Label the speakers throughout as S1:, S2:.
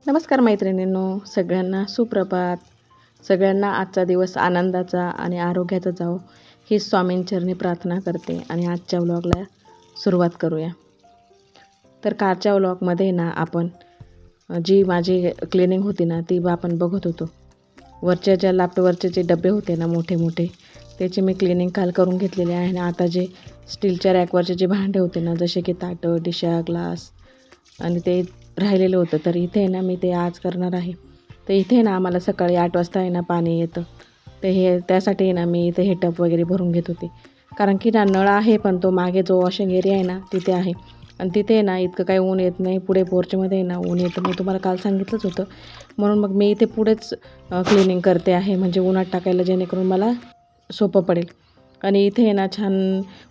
S1: नमस्कार मैत्रिणींनो, सगळ्यांना सुप्रभात. सगळ्यांना आजचा दिवस आनंदाचा आणि आरोग्याचा जावो ही स्वामींचरणी प्रार्थना करते आणि आजच्या व्लॉगला सुरुवात करूया. तर कालच्या व्लॉगमध्ये ना आपण जी माझी क्लिनिंग होती ना ती आपण बघत होतो. वरच्या ज्या लॅपटॉपवरचे जे डबे होते ना मोठे मोठे त्याची मी क्लिनिंग काल करून घेतलेली आहे. आणि आता जे स्टीलच्या रॅकवरचे जे भांडे होते ना जसे की ताटं, डिशा, ग्लास आणि ते राहिलेलं होतं, तर इथे ना मी ते आज करणार आहे. तर इथे ना आम्हाला सकाळी 8 वाजता आहे ना पाणी येतं. तर त्यासाठी ना मी इथे हे टब वगैरे भरून घेत होते. कारण की ना नळ आहे, पण तो मागे जो वॉशिंग एरिया आहे ना तिथे आहे. आणि तिथे ना इतकं काही ऊन येत नाही. पुढे पोर्चमध्ये ना ऊन येतं, मी तुम्हाला काल सांगितलंच होतं. म्हणून मग मी इथे पुढेच क्लिनिंग करते आहे, म्हणजे उन्हात टाकायला जेणेकरून मला सोपं पडेल. आणि इथे ना छान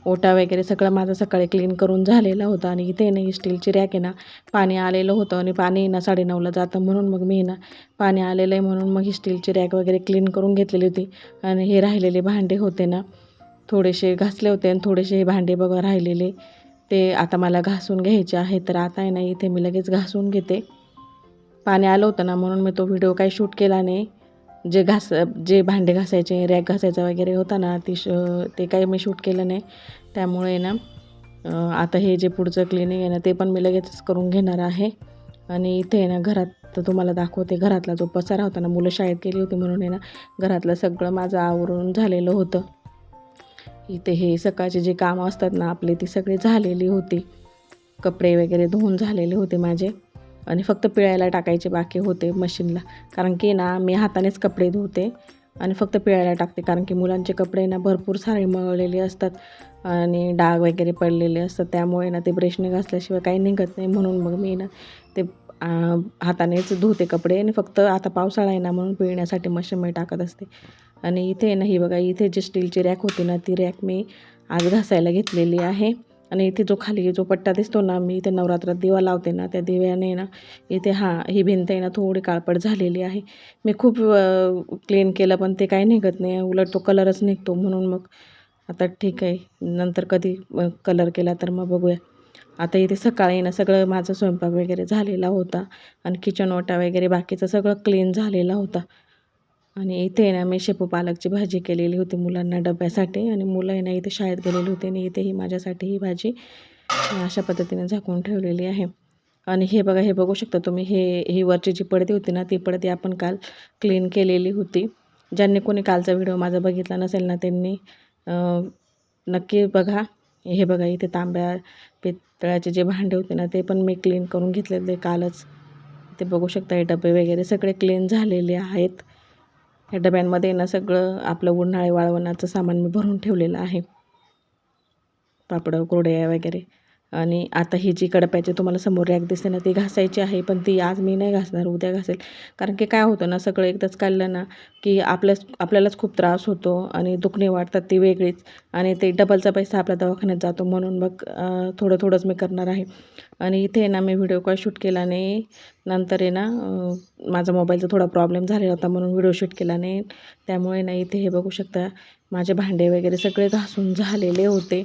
S1: ओटा वगैरे सगळं माझं सकाळी क्लीन करून झालेला होता. आणि इथे ना ही स्टीलची रॅक आहे ना, पाणी आलेलं होतं आणि पाणी ना 9:30ला जातं, म्हणून मग मी ना पाणी आलेलं आहे म्हणून मग ही स्टीलची रॅक वगैरे क्लीन करून घेतलेली होती. आणि हे राहिलेले भांडे होते ना थोडेसे घासले होते आणि थोडेसे हे भांडे बघा राहिलेले ते आता मला घासून घ्यायचे आहे. तर आता आहे ना इथे मी लगेच घासून घेते. पाणी आलं होतं ना म्हणून मी तो व्हिडिओ काही शूट केला नाही. जे भांडे घासायचे, रॅक घासायचा वगैरे होता ना ते काही मी शूट केलं नाही. त्यामुळे ना आता हे जे पुढचं क्लिनिंग आहे ना ते पण मी लगेचच करून घेणार आहे. आणि इथे आहे ना घरात तर तुम्हाला दाखवते, घरातला जो पसारा होता ना, मुलं शाळेत गेली होती म्हणून आहे ना घरातलं सगळं माझं आवरून झालेलं होतं. इथे हे सकाळचे जे कामं असतात ना आपले ती सगळी झालेली होती. कपडे वगैरे धुवून झालेले होते माझे आणि फक्त पिळायला टाकायचे बाकी होते मशीनला. कारण की ना मी हातानेच कपडे धुते आणि फक्त पिळायला टाकते, कारण की मुलांचे कपडे ना भरपूर सारे मळलेले असतात आणि डाग वगैरे पडलेले असतात. त्यामुळे ना ते ब्रशने घासल्याशिवाय काही निघत नाही. म्हणून मग मी ना ते हातानेच धुते कपडे आणि फक्त आता पावसाळा आहे ना म्हणून पिळण्यासाठी मशीनमध्ये टाकत असते. आणि इथे ना ही बघा, इथे जी स्टीलची रॅक होती ना ती रॅक मी आज घासायला घेतलेली आहे. आणि इथे जो खाली जो पट्टा दिसतो ना, मी इथे नवरात्रात दिवा लावते ना त्या दिव्याने ना इथे ही भिंत आहे ना थोडी काळपट झालेली आहे. मी खूप क्लीन केलं पण ते काही निघत नाही, उलट तो कलरच निघतो. म्हणून मग आता ठीक आहे, नंतर कधी कलर केला तर मग बघूया. आता इथे सकाळी ना सगळं माझं स्वयंपाक वगैरे झालेला होता आणि किचन ओटा वगैरे बाकीचं सगळं क्लीन झालेला होता. आणि इथे ना मी शेपू पालकची भाजी केलेली होती मुलांना डब्यासाठी. आणि मुलं आहे ना इथे शाळेत गेलेली होती आणि इथे ही माझ्यासाठी ही भाजी अशा पद्धतीने झाकून ठेवलेली आहे. आणि हे बघा, हे बघू शकता तुम्ही, ही वरची जी पडदी होती ना ती पडदी आपण काल क्लीन केलेली होती. ज्यांनी कोणी कालचा व्हिडिओ माझा बघितला नसेल ना त्यांनी नक्की बघा. हे बघा, इथे तांब्या पितळाचे जे भांडे होते ना ते पण मी क्लीन करून घेतलेले कालच. ते बघू शकता, हे डबे वगैरे सगळे क्लीन झालेले आहेत. या डब्यांमध्ये ना सगळं आपलं उन्हाळी वाळवणाचं सामान मी भरून ठेवलेलं आहे, पापडं, कुरडया वगैरे. आणि आता ही जी कडप्याची तुम्हाला समोर रॅक दिसते ना ती घासायची आहे, पण ती आज मी नाही घासणार, उद्या घासेल. कारण की काय होतं ना, सगळं एकदाच काढलं ना की आपल्यालाच खूप त्रास होतो आणि दुखणे वाटतात ती वेगळीच. आणि ते डबलचा पैसा आपल्या दवाखान्यात जातो. म्हणून मग थोडं थोडंच मी करणार आहे. आणि इथे ना मी व्हिडिओ काय शूट केला नाही. नंतर आहे ना माझा मोबाईलचा थोडा प्रॉब्लेम झालेला होता म्हणून व्हिडिओ शूट केला नाही. त्यामुळे ना इथे हे बघू शकता, माझे भांडे वगैरे सगळे घासून झालेले होते.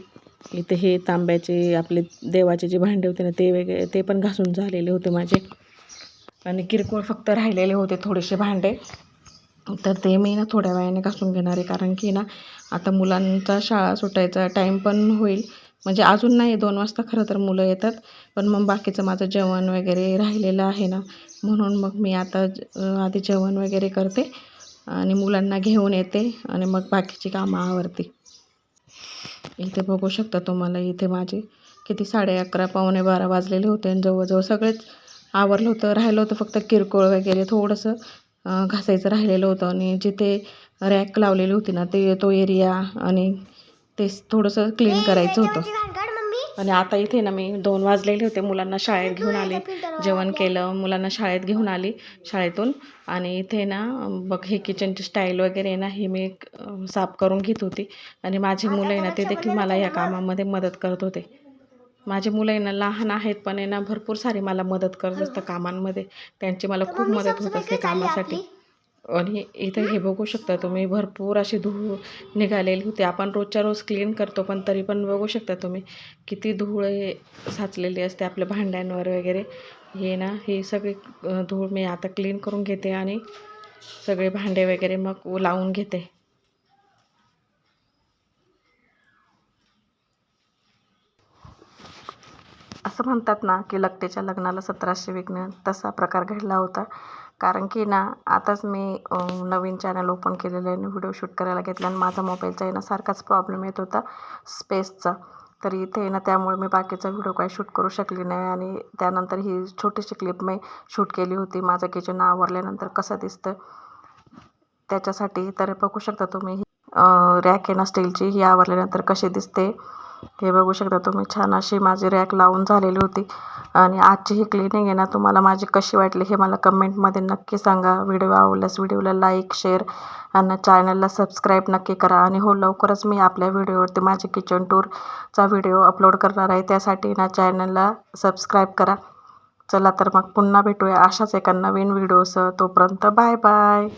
S1: इथे हे तांब्याचे आपले देवाचे जे भांडे होते ना ते पण घासून झालेले होते माझे. आणि किरकोळ फक्त राहिलेले होते थोडेसे भांडे, तर ते मी ना थोड्या वेळाने घासून घेणार आहे. कारण की ना आता मुलांचा शाळा सुटायचा टाईम पण होईल. म्हणजे अजून नाही, 2 वाजता खरं तर मुलं येतात. पण मग बाकीचं माझं जेवण वगैरे राहिलेलं आहे ना, म्हणून मग मी आता आधी जेवण वगैरे करते आणि मुलांना घेऊन येते आणि मग बाकीची कामं आवरते. इथे बघू शकता तुम्हाला, इथे माझे किती 11:30 पावणे 12 वाजलेले होते आणि जवळजवळ सगळेच आवरलं होतं. राहिलं होतं फक्त किरकोळ वगैरे थोडंसं घासायचं राहिलेलं होतं. आणि जिथे रॅक लावलेली होती ना तो एरिया आणि ते थोडंसं क्लीन करायचं होतं. आणि आता इथे ना मी 2 वाजलेले होते, मुलांना शाळेत घेऊन आले, जेवण केलं, मुलांना शाळेत घेऊन आली शाळेतून. आणि इथे ना बघ, हे किचनची स्टाईल वगैरे ना ही मी साफ करून घेत होती. आणि माझी मुलं आहे ना ते देखील मला या कामामध्ये मदत करत होते. माझी मुलं आहे ना लहान आहेत, पण आहे ना भरपूर सारी मला मदत करत असतं कामांमध्ये. त्यांची मला खूप मदत होत असते कामासाठी. आणि इथे हे बघू शकता तुम्ही, भरपूर अशी धूळ निघालेली होती. आपण रोजच्या रोज क्लीन करतो, पण तरी पण बघू शकता तुम्ही किती धूळ साचलेली असते आपल्या भांड्यांवर वगैरे. हे ना हे सगळे धूळ मी आता क्लीन करून घेते आणि सगळे भांडे वगैरे मग लावून घेते. असं म्हणतात ना की लकटेच्या लग्नाला 1700 विघ्न, तसा प्रकार घडला होता. कारण की ना आताच मी नवीन चॅनल ओपन केलेलं आहे आणि व्हिडिओ शूट करायला घेतला आणि माझा मोबाईलचा आहे ना सारखाच प्रॉब्लेम येत होता स्पेसचा. तर इथे आहे ना त्यामुळे मी बाकीचा व्हिडिओ काही शूट करू शकली नाही आणि त्यानंतर ही छोटीशी क्लिप मी शूट केली होती माझं किचन आवरल्यानंतर कसं दिसतं त्याच्यासाठी. तर बघू शकता तुम्ही रॅक आहे ना स्टीलची, ही आवरल्यानंतर कशी दिसते हे बघू शकता तुम्ही. छान अशी माझी रॅक लावून झालेली होती. आणि आजची ही क्लिनिंग आहे ना तुम्हाला माझी कशी वाटली हे मला कमेंटमध्ये नक्की सांगा. व्हिडिओ आवडल्यास व्हिडिओला लाईक, शेअर आणि चॅनलला सबस्क्राईब नक्की करा. आणि हो, लवकरच मी आपल्या व्हिडिओवरती माझी किचन टूरचा व्हिडिओ अपलोड करणार आहे, त्यासाठी ना चॅनलला सबस्क्राईब करा. चला तर मग पुन्हा भेटूया अशाच एका नवीन व्हिडिओसह. तोपर्यंत बाय बाय.